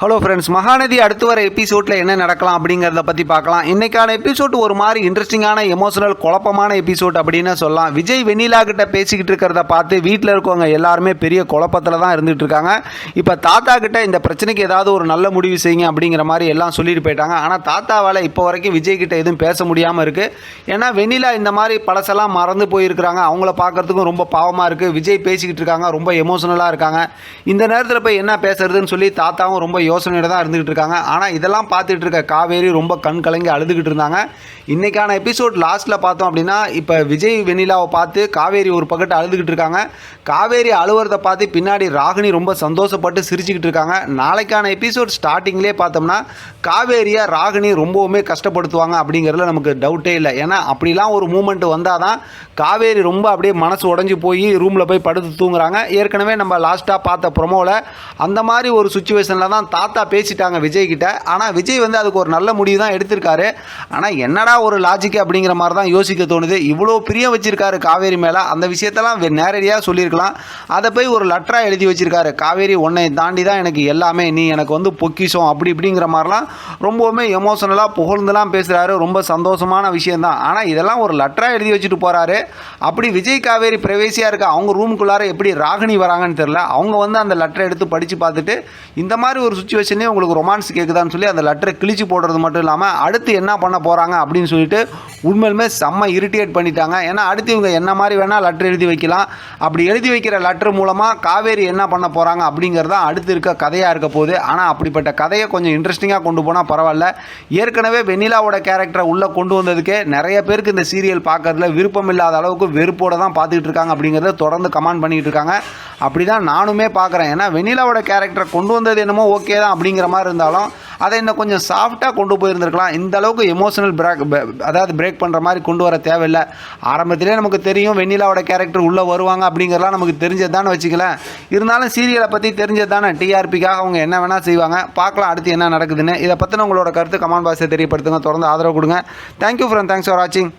Hello friends, Mahanadi அடுத்து வர எபிசோடில் என்ன நடக்கலாம் அப்படிங்கிறத பற்றி பார்க்கலாம். இன்றைக்கான எபிசோட் ஒரு மாதிரி இன்ட்ரெஸ்டிங்கான எமோஷனல் குழப்பமான எபிசோட் அப்படின்னு சொல்லலாம். விஜய் வெண்ணிலா கிட்ட பேசிக்கிட்டு இருக்கிறத பார்த்து வீட்டில் இருக்கவங்க எல்லாருமே பெரிய குழப்பத்தில் தான் இருந்துகிட்டு இருக்காங்க. இப்போ தாத்தா கிட்ட இந்த பிரச்சனைக்கு ஏதாவது ஒரு நல்ல முடிவு செய்யுங்க அப்படிங்கிற மாதிரி எல்லாம் சொல்லிட்டு போயிட்டாங்க. ஆனால் தாத்தாவால் இப்போ வரைக்கும் விஜய் கிட்ட எதுவும் பேச முடியாமல் இருக்குது. ஏன்னா வெண்ணிலா இந்த மாதிரி பழசெல்லாம் மறந்து போயிருக்கிறாங்க. அவங்கள பார்க்குறதுக்கும் ரொம்ப பாவமாக இருக்குது. விஜய் பேசிக்கிட்டு இருக்காங்க, ரொம்ப எமோஷனலாக இருக்காங்க. இந்த நேரத்தில் போய் என்ன பேசுறதுன்னு சொல்லி தாத்தாவும் ரொம்ப யோசனையோட தான் இருந்துகிட்டு இருக்காங்க. ஆனால் இதெல்லாம் பார்த்துட்டு இருக்க காவேரி ரொம்ப கண் கலங்கி அழுதுகிட்டு இருந்தாங்க. இன்றைக்கான எபிசோட் லாஸ்ட்டில் பார்த்தோம் அப்படின்னா, இப்போ விஜய் வெண்ணிலாவை பார்த்து காவேரி ஒரு பக்கத்து அழுதுகிட்டு இருக்காங்க. காவேரி அழுவுறதை பார்த்து பின்னாடி ராகினி ரொம்ப சந்தோஷப்பட்டு சிரிச்சுக்கிட்டு இருக்காங்க. நாளைக்கான எபிசோட் ஸ்டார்டிங்லேயே பார்த்தோம்னா காவேரியை ராகினி ரொம்பவுமே கஷ்டப்படுத்துவாங்க அப்படிங்கிறதுல நமக்கு டவுட்டே இல்லை. ஏன்னா அப்படிலாம் ஒரு மூமெண்ட் வந்தால் தான் காவேரி ரொம்ப அப்படியே மனசு உடஞ்சி போய் ரூமில் போய் படுத்து தூங்குறாங்க. ஏற்கனவே நம்ம லாஸ்ட்டாக பார்த்த ப்ரொமோவில் அந்த மாதிரி ஒரு சுச்சுவேஷனில் தான் தாத்தா பேசிட்டாங்க விஜய் கிட்ட. ஆனால் விஜய் வந்து அதுக்கு ஒரு நல்ல முடிவு தான் எடுத்திருக்காரு. ஆனால் என்னடா ஒரு லாஜிக் அப்படிங்கிற மாதிரி தான் யோசிக்க தோணுது. இவ்வளோ பிரியம் வச்சிருக்காரு காவேரி மேலே, அந்த விஷயத்தெல்லாம் நேரடியாக சொல்லியிருக்கலாம். அதை போய் ஒரு லெட்டராக எழுதி வச்சிருக்காரு. காவேரி உன்னை தாண்டி தான் எனக்கு எல்லாமே, நீ எனக்கு வந்து பொக்கிஷம் அப்படி இப்படிங்கிற மாதிரிலாம் ரொம்பவுமே எமோஷனலாக புகழ்ந்துலாம் பேசுகிறாரு. ரொம்ப சந்தோஷமான விஷயந்தான். ஆனால் இதெல்லாம் ஒரு லெட்டராக எழுதி வச்சுட்டு போகிறாரு. அப்படி விஜய் காவேரி பிரைவேசியாக இருக்க அவங்க ரூமுக்குள்ளார எப்படி ராகினி வராங்கன்னு தெரில. அவங்க வந்து அந்த லெட்டரை எடுத்து படித்து பார்த்துட்டு இந்த மாதிரி ஒரு சுச்சுவேஷனே உங்களுக்கு ரொமான்ஸ் கேட்குதான்னு சொல்லி அந்த லெட்டரை கிழிச்சு போடுறது மட்டும் இல்லாமல் அடுத்து என்ன பண்ண போகிறாங்க அப்படின்னு சொல்லிட்டு உண்மையிலுமே செம்ம இரிட்டேட் பண்ணிட்டாங்க. ஏன்னா அடுத்து இவங்க என்ன மாதிரி வேணால் லெட்டர் எழுதி வைக்கலாம். அப்படி எழுதி வைக்கிற லெட்டர் மூலமாக காவேரி என்ன பண்ண போகிறாங்க அப்படிங்கிறது தான் அடுத்து இருக்க கதையாக இருக்க போகுது. ஆனால் அப்படிப்பட்ட கதையை கொஞ்சம் இன்ட்ரெஸ்டிங்காக கொண்டு போனால் பரவாயில்ல. ஏற்கனவே வெண்ணிலாவோட கேரக்டரை உள்ளே கொண்டு வந்ததுக்கே நிறைய பேருக்கு இந்த சீரியல் பார்க்கறதுல விருப்பம் இல்லாத அளவுக்கு வெறுப்போடு தான் பார்த்துக்கிட்டு இருக்காங்க அப்படிங்கிறத தொடர்ந்து கமெண்ட் பண்ணிகிட்டு இருக்காங்க. அப்படி தான் நானுமே பார்க்குறேன். ஏன்னா வெண்ணிலாவோட கேரக்டரை கொண்டு வந்தது என்னமோ ஓகே தான் அப்படிங்கிற மாதிரி இருந்தாலும் அதை இன்னும் கொஞ்சம் சாஃப்டாக கொண்டு போயிருந்துருக்கலாம். இந்த அளவுக்கு எமோஷனல் பிரேக் பண்ணுற மாதிரி கொண்டு வர தேவையில்லை. ஆரம்பத்திலே நமக்கு தெரியும் வெண்ணிலாவோட கேரக்டர் உள்ளே வருவாங்க அப்படிங்கிறலாம் நமக்கு தெரிஞ்சது தானே வச்சுக்கல. இருந்தாலும் சீரியலை பற்றி தெரிஞ்சது தானே, டிஆர்பிக்காக அவங்க என்ன வேணால் செய்வாங்க. பார்க்கலாம் அடுத்து என்ன நடக்குதுன்னு. இதை பற்றின உங்களோட கருத்து கமெண்ட் பாக்ஸை தெரியப்படுத்துங்க. தொடர்ந்து ஆதரவு கொடுங்க. தேங்க்யூ ஃப்ரெண்ட், தேங்க்ஸ் ஃபார் வாட்சிங்.